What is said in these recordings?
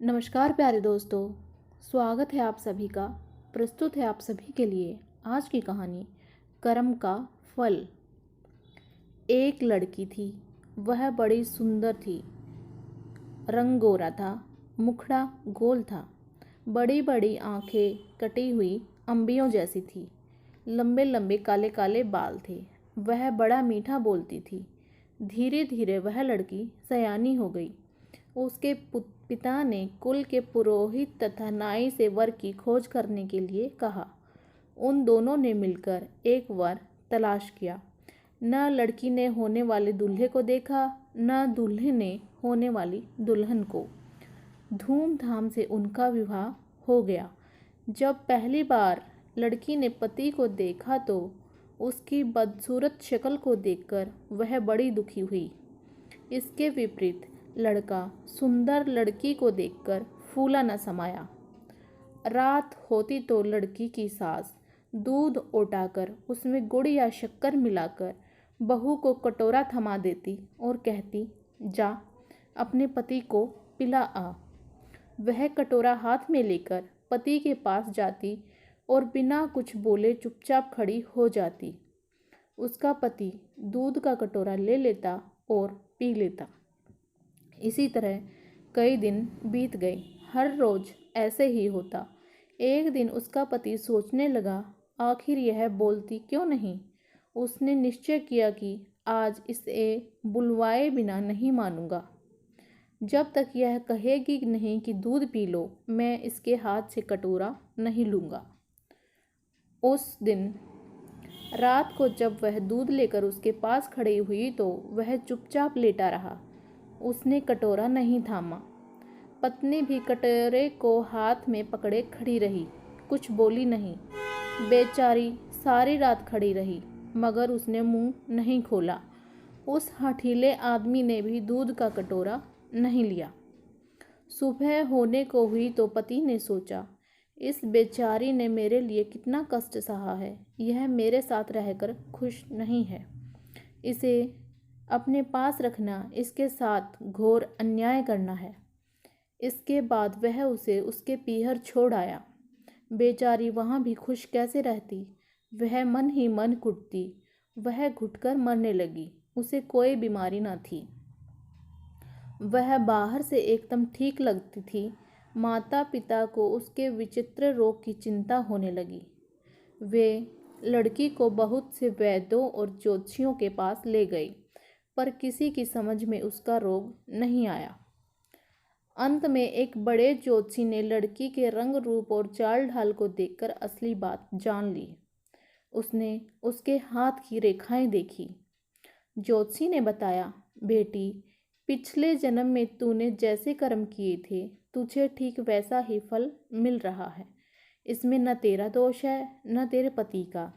नमस्कार प्यारे दोस्तों, स्वागत है आप सभी का। प्रस्तुत है आप सभी के लिए आज की कहानी कर्म का फल। एक लड़की थी, वह बड़ी सुंदर थी। रंग गोरा था, मुखड़ा गोल था, बड़ी बड़ी आंखें कटी हुई अंबियों जैसी थी, लंबे लंबे काले काले बाल थे। वह बड़ा मीठा बोलती थी। धीरे धीरे वह लड़की सयानी हो गई। उसके पिता ने कुल के पुरोहित तथा नाई से वर की खोज करने के लिए कहा। उन दोनों ने मिलकर एक वर तलाश किया। न लड़की ने होने वाले दूल्हे को देखा, न दूल्हे ने होने वाली दुल्हन को। धूमधाम से उनका विवाह हो गया। जब पहली बार लड़की ने पति को देखा तो उसकी बदसूरत शक्ल को देखकर वह बड़ी दुखी हुई। इसके विपरीत लड़का सुंदर लड़की को देखकर फूला न समाया। रात होती तो लड़की की सास दूध ओटाकर उसमें गुड़ या शक्कर मिलाकर बहू को कटोरा थमा देती और कहती, जा अपने पति को पिला आ। वह कटोरा हाथ में लेकर पति के पास जाती और बिना कुछ बोले चुपचाप खड़ी हो जाती। उसका पति दूध का कटोरा ले लेता और पी लेता। इसी तरह कई दिन बीत गए। हर रोज ऐसे ही होता। एक दिन उसका पति सोचने लगा, आखिर यह बोलती क्यों नहीं। उसने निश्चय किया कि आज इसे बुलवाए बिना नहीं मानूंगा। जब तक यह कहेगी नहीं कि दूध पी लो, मैं इसके हाथ से कटोरा नहीं लूँगा। उस दिन रात को जब वह दूध लेकर उसके पास खड़ी हुई तो वह चुपचाप लेटा रहा। उसने कटोरा नहीं थामा। पत्नी भी कटोरे को हाथ में पकड़े खड़ी रही, कुछ बोली नहीं। बेचारी सारी रात खड़ी रही, मगर उसने मुंह नहीं खोला। उस हठीले आदमी ने भी दूध का कटोरा नहीं लिया। सुबह होने को हुई तो पति ने सोचा, इस बेचारी ने मेरे लिए कितना कष्ट सहा है। यह मेरे साथ रहकर खुश नहीं है। इसे अपने पास रखना इसके साथ घोर अन्याय करना है। इसके बाद वह उसे उसके पीहर छोड़ आया। बेचारी वहाँ भी खुश कैसे रहती। वह मन ही मन कुटती। वह घुटकर मरने लगी। उसे कोई बीमारी न थी। वह बाहर से एकदम ठीक लगती थी। माता पिता को उसके विचित्र रोग की चिंता होने लगी। वे लड़की को बहुत से वैद्यों और ज्योतिषियों के पास ले गए, पर किसी की समझ में उसका रोग नहीं आया। अंत में एक बड़े ज्योतिषी ने लड़की के रंग रूप और चाल ढाल को देखकर असली बात जान ली। उसने उसके हाथ की रेखाएं देखी। ज्योतिषी ने बताया, बेटी, पिछले जन्म में तूने जैसे कर्म किए थे, तुझे ठीक वैसा ही फल मिल रहा है। इसमें न तेरा दोष है न तेरे पति का।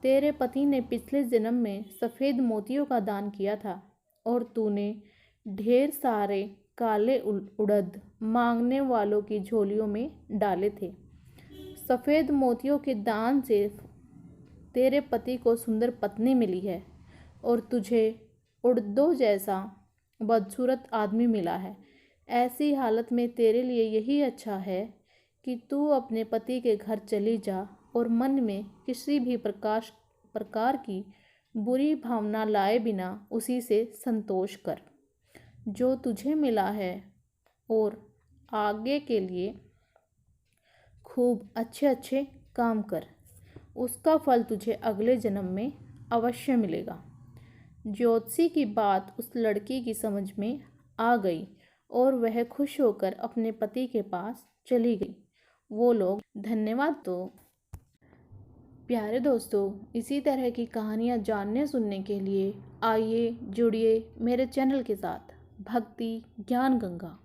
तेरे पति ने पिछले जन्म में सफ़ेद मोतियों का दान किया था और तूने ढेर सारे काले उड़द मांगने वालों की झोलियों में डाले थे। सफ़ेद मोतियों के दान से तेरे पति को सुंदर पत्नी मिली है और तुझे उड़दों जैसा बदसूरत आदमी मिला है। ऐसी हालत में तेरे लिए यही अच्छा है कि तू अपने पति के घर चली जा और मन में किसी भी प्रकार की बुरी भावना लाए बिना उसी से संतोष कर जो तुझे मिला है, और आगे के लिए खूब अच्छे अच्छे काम कर। उसका फल तुझे अगले जन्म में अवश्य मिलेगा। ज्योतिषी की बात उस लड़की की समझ में आ गई और वह खुश होकर अपने पति के पास चली गई। वो लोग धन्यवाद। तो प्यारे दोस्तों, इसी तरह की कहानियाँ जानने सुनने के लिए आइए जुड़िए मेरे चैनल के साथ, भक्ति ज्ञान गंगा।